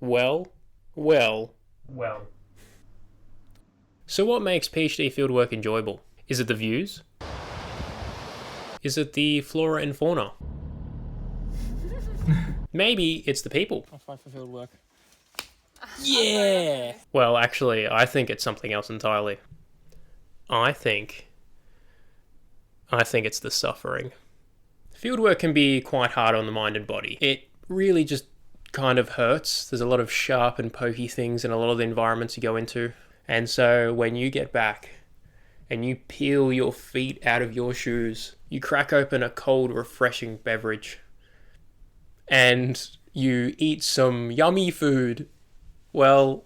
Well, well. Well, So what makes PhD fieldwork enjoyable? Is it the views? Is it the flora and fauna? Maybe it's the people. I'll fight for field work. Yeah! Well, actually, I think it's something else entirely. I think it's the suffering. Fieldwork can be quite hard on the mind and body. It really just kind of hurts. There's a lot of sharp and pokey things in a lot of the environments you go into. And so when you get back and you peel your feet out of your shoes, you crack open a cold, refreshing beverage, and you eat some yummy food, well,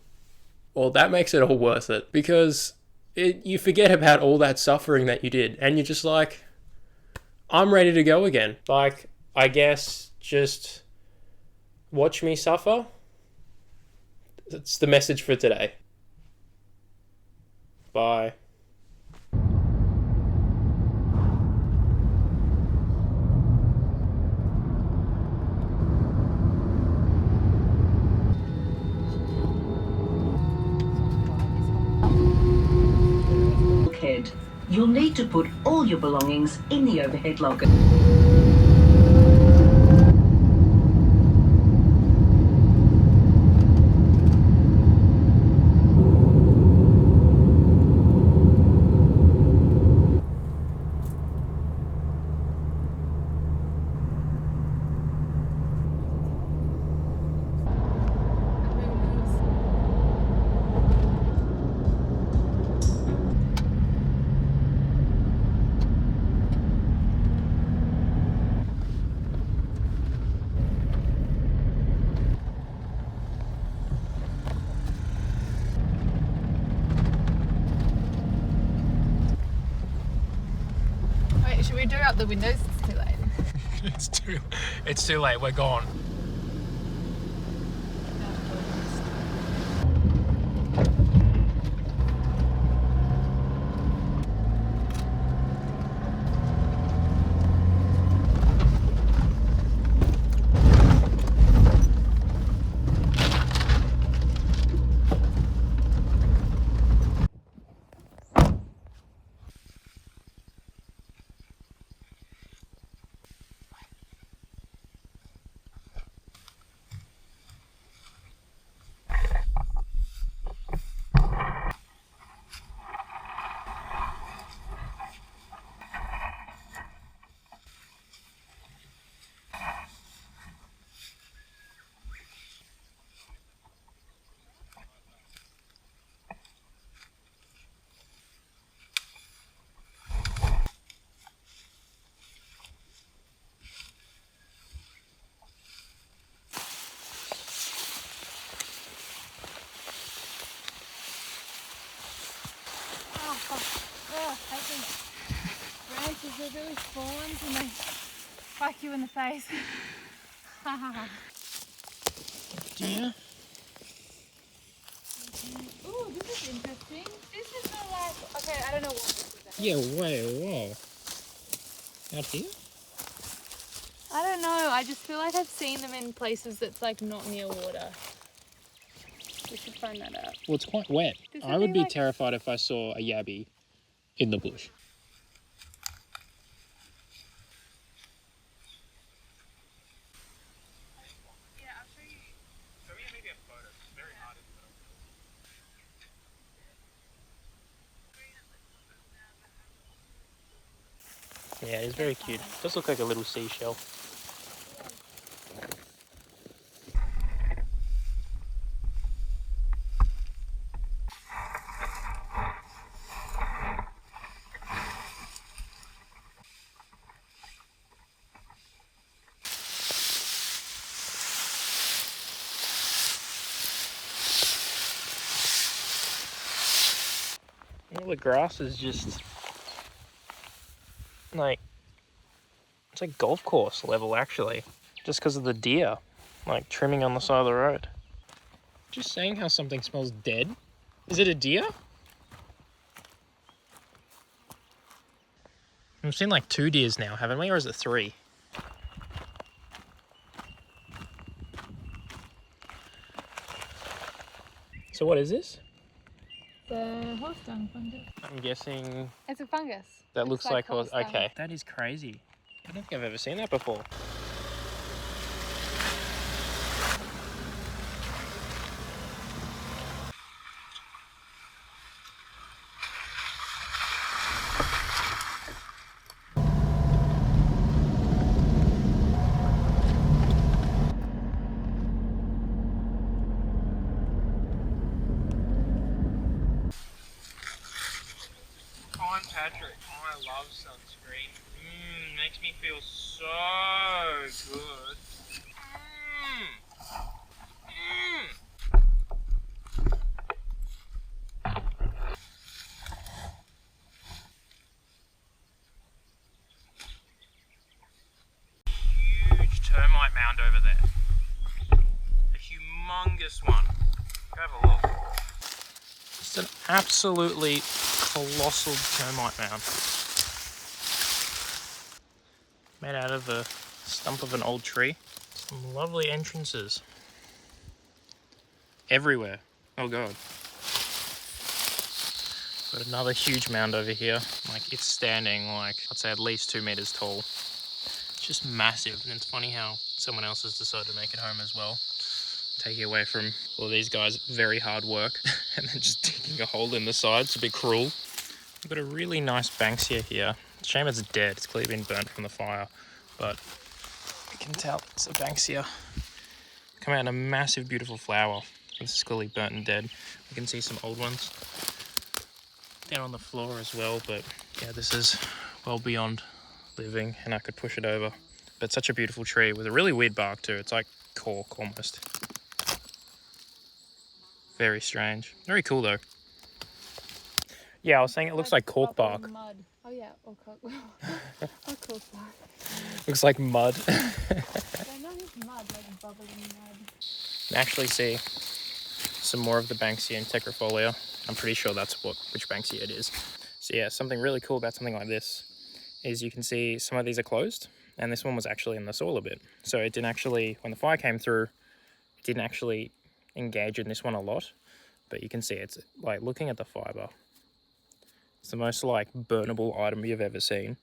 that makes it all worth it. Because you forget about all that suffering that you did, and you're just like, I'm ready to go again. Like, I guess just watch me suffer. That's the message for today. Bye. Bulkhead. You'll need to put all your belongings in the overhead locker. Wait, should we do out the windows? It's too late. It's too late. We're gone. I think branches are really spawns and they whack you in the face. Yeah. Ooh, this is interesting. This is not like, okay, I don't know what this is. Yeah, whoa. Out here? I don't know, I just feel like I've seen them in places that's like not near water. We should find that out. Well, it's quite wet. This I would be like... terrified if I saw a yabby in the bush. Yeah, I'll show you. For me, maybe a photo. It's very hard to Yeah, it's very cute. It does look like a little seashell. Well, the grass is just like, it's like golf course level actually, just because of the deer like trimming on the side of the road. Just saying how something smells dead. Is it a deer? We've seen like 2 deers now, haven't we? Or is it 3? So what is this? The horse dung fungus. I'm guessing It's a fungus. that looks like horse. dung. Okay, that is crazy. I don't think I've ever seen that before. I'm Patrick. I love sunscreen. Makes me feel so good. Huge termite mound over there. A humongous one. Go have a look. Just an absolutely colossal termite mound. Made out of the stump of an old tree. Some lovely entrances. Everywhere. Oh god. Got another huge mound over here. Like, it's standing like, I'd say at least 2 meters tall. It's just massive, and it's funny how someone else has decided to make it home as well. Taking away from all these guys' very hard work and then just digging a hole in the side. It's a bit cruel. We've got a really nice Banksia here. It's a shame it's dead. It's clearly been burnt from the fire, but you can tell it's a Banksia. Come out in a massive, beautiful flower. This is clearly burnt and dead. We can see some old ones down on the floor as well, but yeah, this is well beyond living, and I could push it over. But such a beautiful tree with a really weird bark too. It's like cork almost. Very strange. Very cool though. Yeah, I was saying it looks like cork bark. Mud. Oh yeah, or cork. Or cork bark. Looks like mud. They're not just mud, like bubbling mud. You can actually see some more of the Banksia integrifolia. I'm pretty sure that's which Banksia it is. So yeah, something really cool about something like this is you can see some of these are closed, and this one was actually in the soil a bit. So it didn't actually, when the fire came through, it didn't actually engage in this one a lot. But you can see it's like, looking at the fiber, it's the most like burnable item you've ever seen.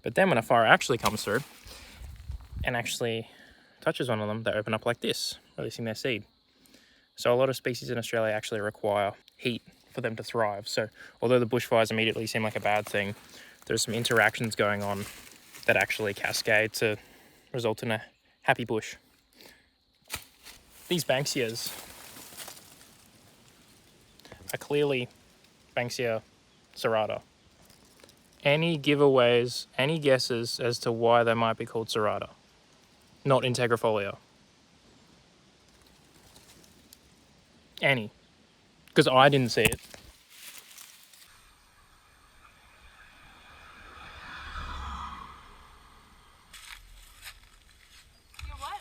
But then when a fire actually comes through and actually touches one of them, they open up like this, releasing their seed. So a lot of species in Australia actually require heat for them to thrive. So although the bushfires immediately seem like a bad thing, there's some interactions going on that actually cascade to result in a happy bush. These Banksias are clearly Banksia serrata. Any giveaways, any guesses as to why they might be called serrata? Not integrifolia. Any. Because I didn't see it. You what?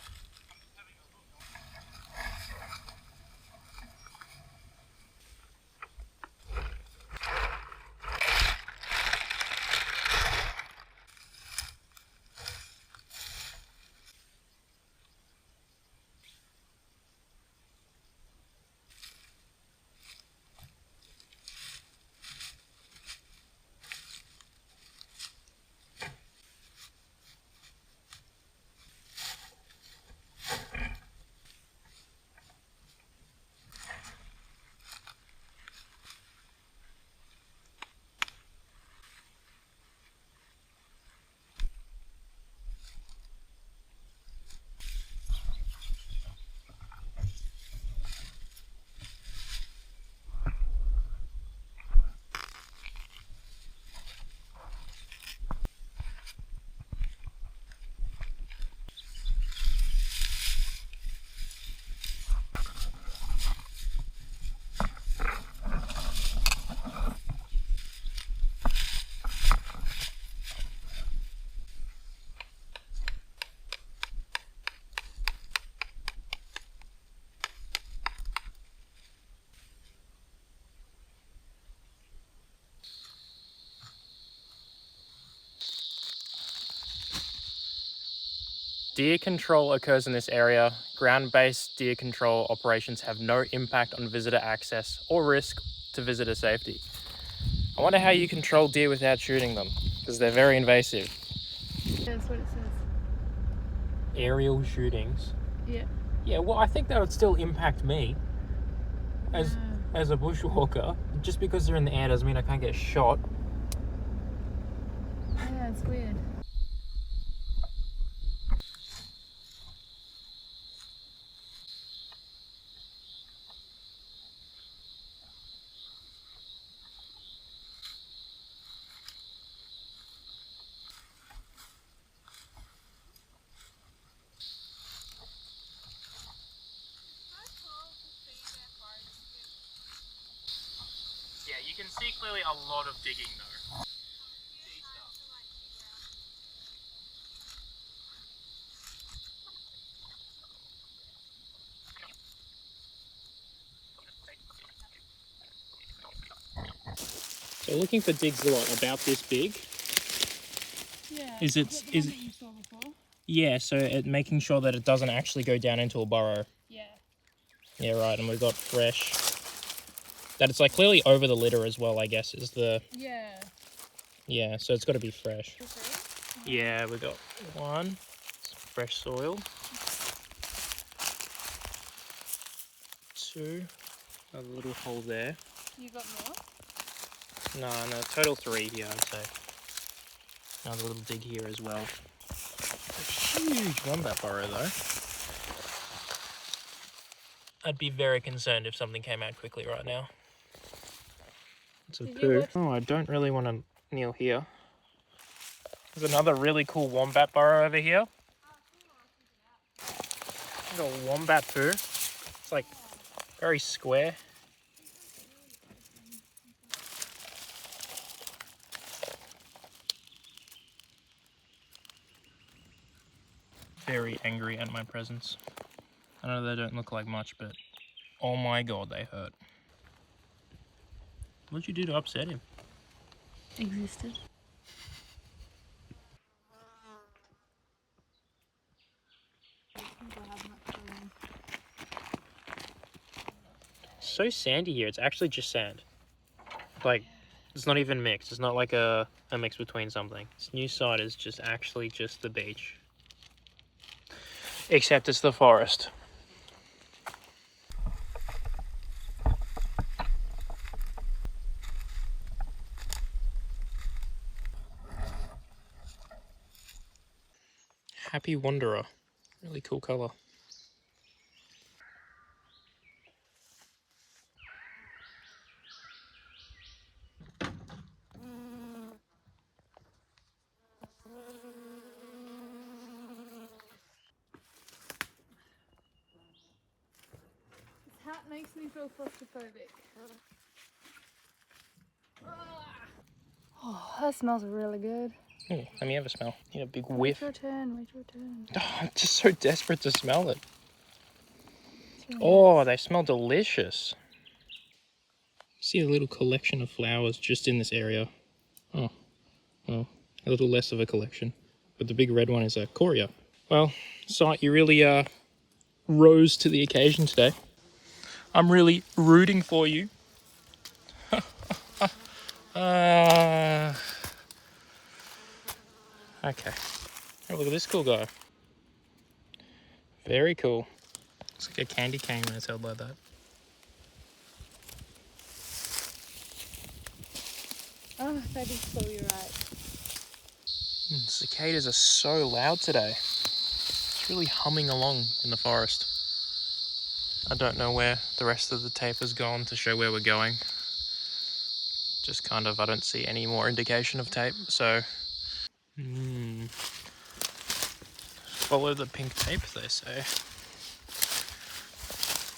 Deer control occurs in this area. Ground-based deer control operations have no impact on visitor access or risk to visitor safety. I wonder how you control deer without shooting them, because they're very invasive. That's what it says. Aerial shootings. Yeah. Yeah, well, I think that would still impact me as a bushwalker. Just because they're in the air doesn't mean I can't get shot. Yeah, it's weird. Yeah, you can see clearly a lot of digging though. So looking for digs a lot about this big. Yeah. Is it that you saw before? Yeah, so making sure that it doesn't actually go down into a burrow. Yeah. Yeah, right, and we've got fresh. That it's like clearly over the litter as well, I guess, is the... Yeah. Yeah, so it's got to be fresh. Okay. Yeah, we got one. Some fresh soil. Two. Another little hole there. You got more? No, total 3 here, I'd say. Another little dig here as well. A huge wombat burrow, though. I'd be very concerned if something came out quickly right now. It's a poo. Oh, I don't really want to kneel here. There's another really cool wombat burrow over here. Got a wombat poo. It's like very square. Very angry at my presence. I know they don't look like much, but oh my god, they hurt. What'd you do to upset him? Existed. So sandy here, it's actually just sand. Like, it's not even mixed. It's not like a mix between something. This new side is just actually just the beach. Except it's the forest. Happy Wanderer. Really cool colour. This hat makes me feel claustrophobic. Oh, that smells really good. Ooh, let me have a smell. Need a big whiff. Wait your turn. Oh, I'm just so desperate to smell it. Oh, they smell delicious. See a little collection of flowers just in this area. Oh, well, a little less of a collection. But the big red one is a Coria. Well, Sight, you really rose to the occasion today. I'm really rooting for you. Okay. Oh, look at this cool guy. Very cool. Looks like a candy cane when it's held like that. Oh, that is so you're right. Cicadas are so loud today. It's really humming along in the forest. I don't know where the rest of the tape has gone to show where we're going. Just kind of, I don't see any more indication of tape, so... Follow the pink tape, they say.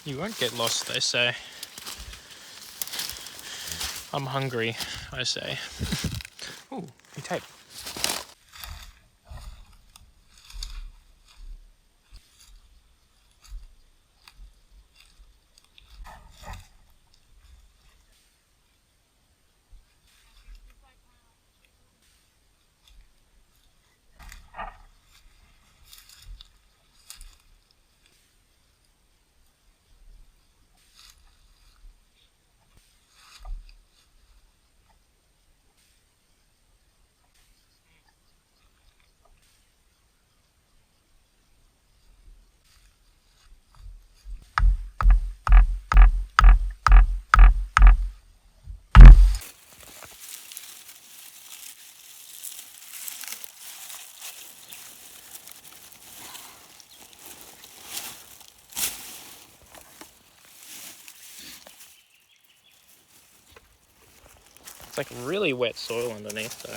You won't get lost, they say. I'm hungry, I say. Ooh, new tape. It's like really wet soil underneath though.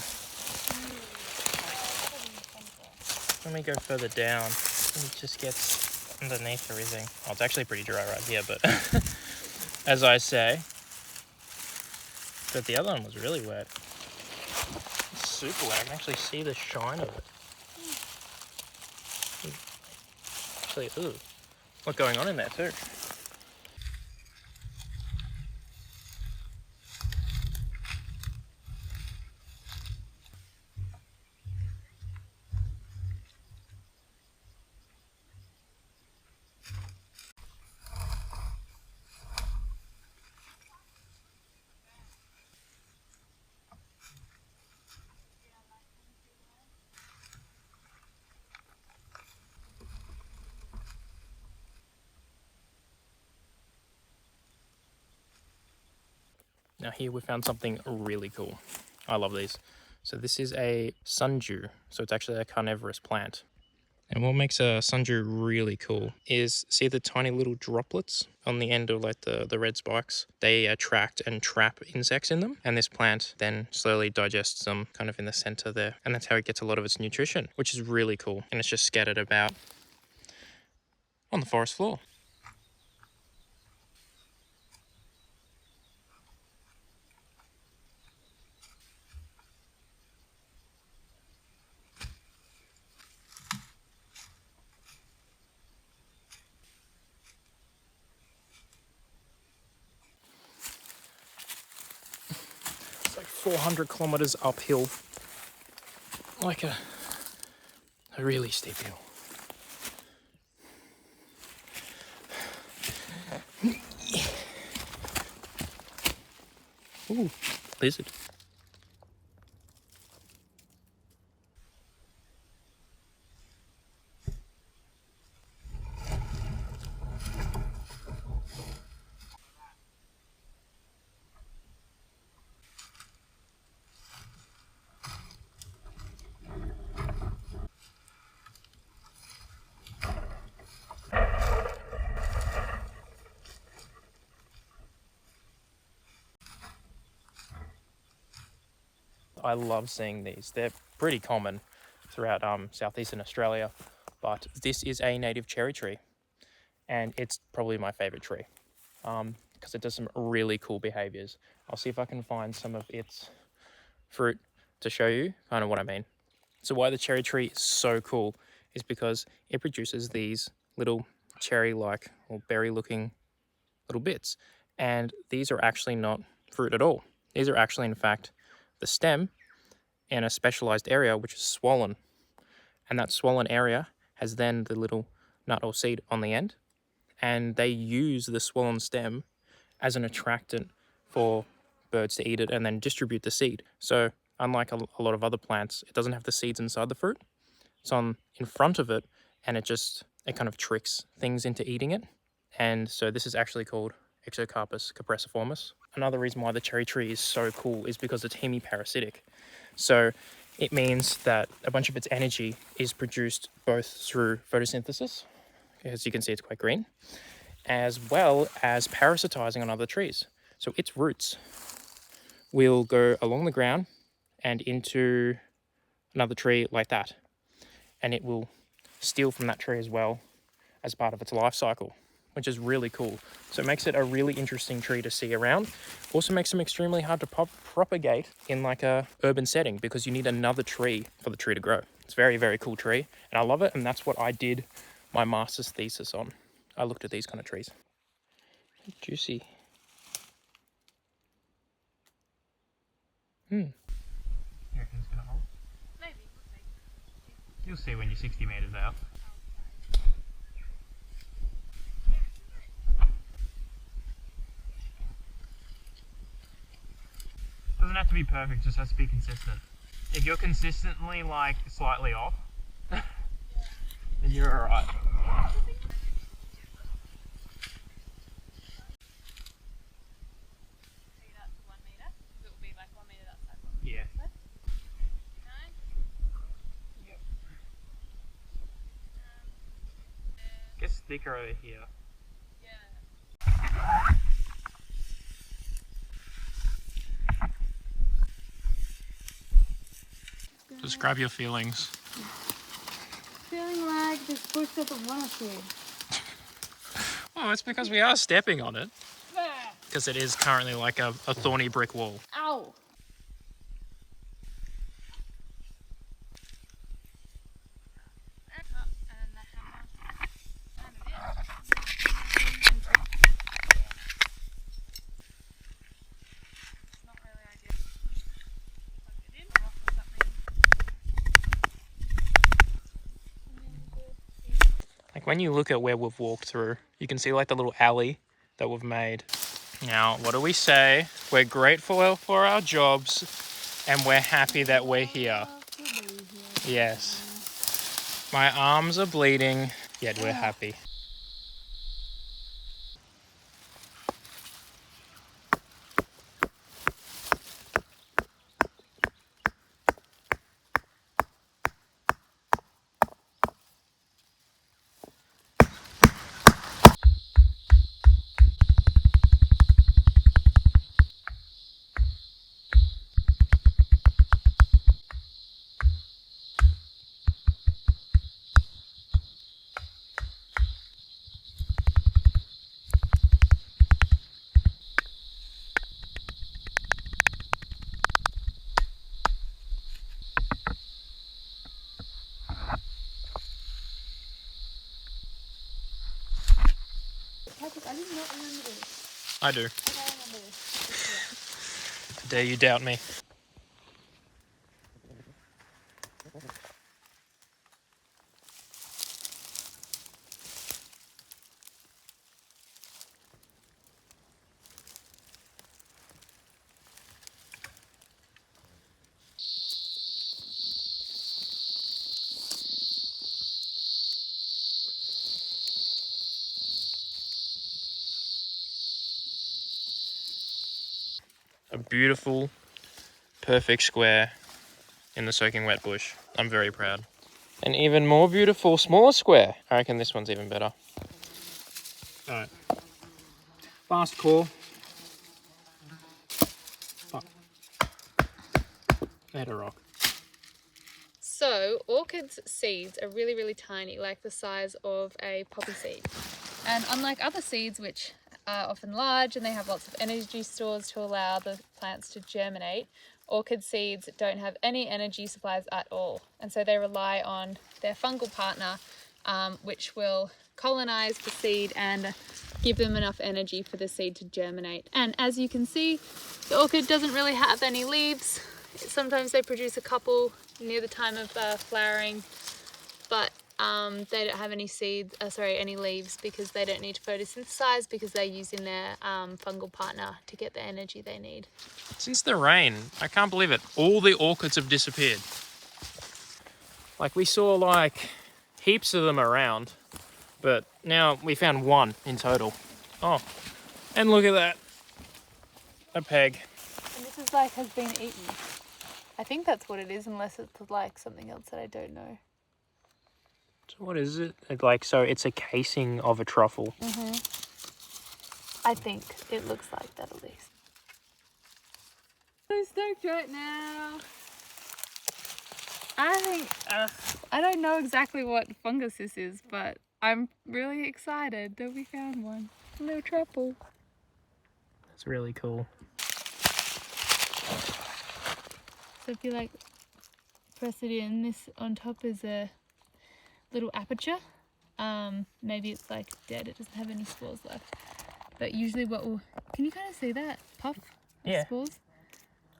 When we go further down, it just gets underneath everything. Oh, it's actually pretty dry right here, but as I say, but the other one was really wet. It's super wet. I can actually see the shine of it. Actually, ooh, what's going on in there too? Now here we found something really cool. I love these. So this is a sundew. So it's actually a carnivorous plant. And what makes a sundew really cool is, see the tiny little droplets on the end of like the red spikes? They attract and trap insects in them. And this plant then slowly digests them kind of in the center there. And that's how it gets a lot of its nutrition, which is really cool. And it's just scattered about on the forest floor. It's like 400 kilometers uphill, like a really steep hill. Ooh, lizard. I love seeing these. They're pretty common throughout southeastern Australia, but this is a native cherry tree, and it's probably my favorite tree because it does some really cool behaviors. I'll see if I can find some of its fruit to show you kind of what I mean. So why the cherry tree is so cool is because it produces these little cherry-like or berry-looking little bits, and these are actually not fruit at all. These are actually, in fact, the stem in a specialized area which is swollen, and that swollen area has then the little nut or seed on the end, and they use the swollen stem as an attractant for birds to eat it and then distribute the seed. So unlike a lot of other plants, it doesn't have the seeds inside the fruit. It's on in front of it, and it kind of tricks things into eating it. And so this is actually called Exocarpus capriciformis. Another reason why the cherry tree is so cool is because it's hemiparasitic. So it means that a bunch of its energy is produced both through photosynthesis, as you can see it's quite green, as well as parasitizing on other trees. So its roots will go along the ground and into another tree like that, and it will steal from that tree as well as part of its life cycle, which is really cool. So it makes it a really interesting tree to see around. Also makes them extremely hard to propagate in like a urban setting because you need another tree for the tree to grow. It's a very, very cool tree, and I love it, and that's what I did my master's thesis on. I looked at these kind of trees. Juicy. You reckon it's gonna hold? Maybe, we'll see. You'll see when you're 60 meters out. Doesn't have to be perfect, just has to be consistent. If you're consistently like slightly off, then you're alright. Yeah. Yep. Gets thicker over here. Describe your feelings. Feeling like this bush doesn't want us here. Oh, it's because we are stepping on it. Because it is currently like a thorny brick wall. Ow! Like when you look at where we've walked through, you can see like the little alley that we've made. Now, what do we say? We're grateful for our jobs and we're happy that we're here. Yes. My arms are bleeding, yet we're happy. Patrick, I did not remember this. I do. I don't remember this. Dare you doubt me? A beautiful, perfect square in the soaking wet bush. I'm very proud. An even more beautiful, smaller square. I reckon this one's even better. Alright. Fast core. Fuck. I hit a rock. So, orchids' seeds are really, really tiny, like the size of a poppy seed. And unlike other seeds, which are often large and they have lots of energy stores to allow the plants to germinate, orchid seeds don't have any energy supplies at all. And so they rely on their fungal partner, which will colonize the seed and give them enough energy for the seed to germinate. And as you can see, the orchid doesn't really have any leaves. Sometimes they produce a couple near the time of flowering, but they don't have any any leaves because they don't need to photosynthesize because they're using their fungal partner to get the energy they need. Since the rain, I can't believe it, all the orchids have disappeared. Like we saw like heaps of them around, but now we found one in total. Oh, and look at that, a peg. And this is like has been eaten. I think that's what it is, unless it's like something else that I don't know. So what is it? Like, so it's a casing of a truffle. I think it looks like that at least. I'm stoked right now. I think, I don't know exactly what fungus this is, but I'm really excited that we found one. A little truffle. That's really cool. So if you like press it in, this on top is a little aperture. Maybe it's like dead, it doesn't have any spores left. But usually what will, can you kind of see that puff of Yeah. spores?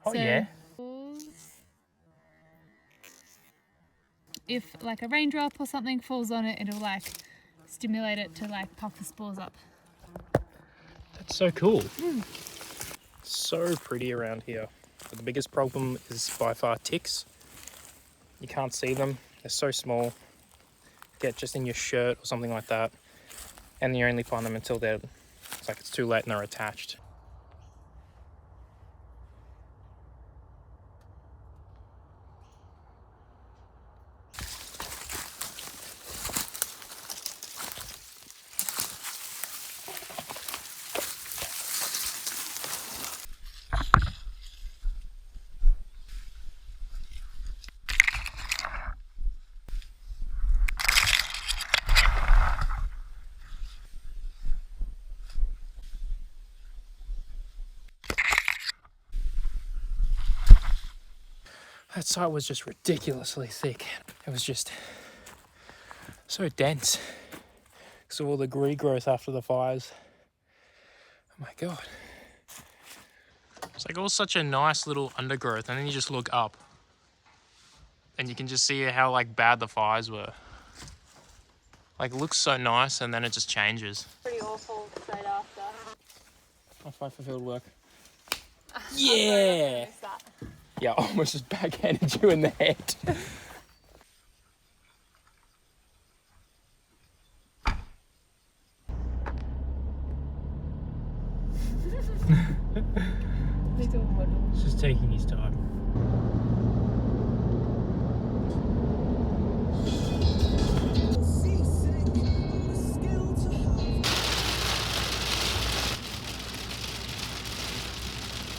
Oh yeah. Spores. If like a raindrop or something falls on it, it'll like stimulate it to like puff the spores up. That's so cool. So pretty around here. But the biggest problem is by far ticks. You can't see them. They're so small. Get just in your shirt or something like that. And you only find them until it's like it's too late and they're attached. That site was just ridiculously thick. It was just so dense. So all the regrowth after the fires. Oh my God. It's like all such a nice little undergrowth, and then you just look up and you can just see how like bad the fires were. Like it looks so nice and then it just changes. Pretty awful straight after. High five for field work. Yeah! Yeah, I almost just backhanded you in the head. Little model. It's just taking his time.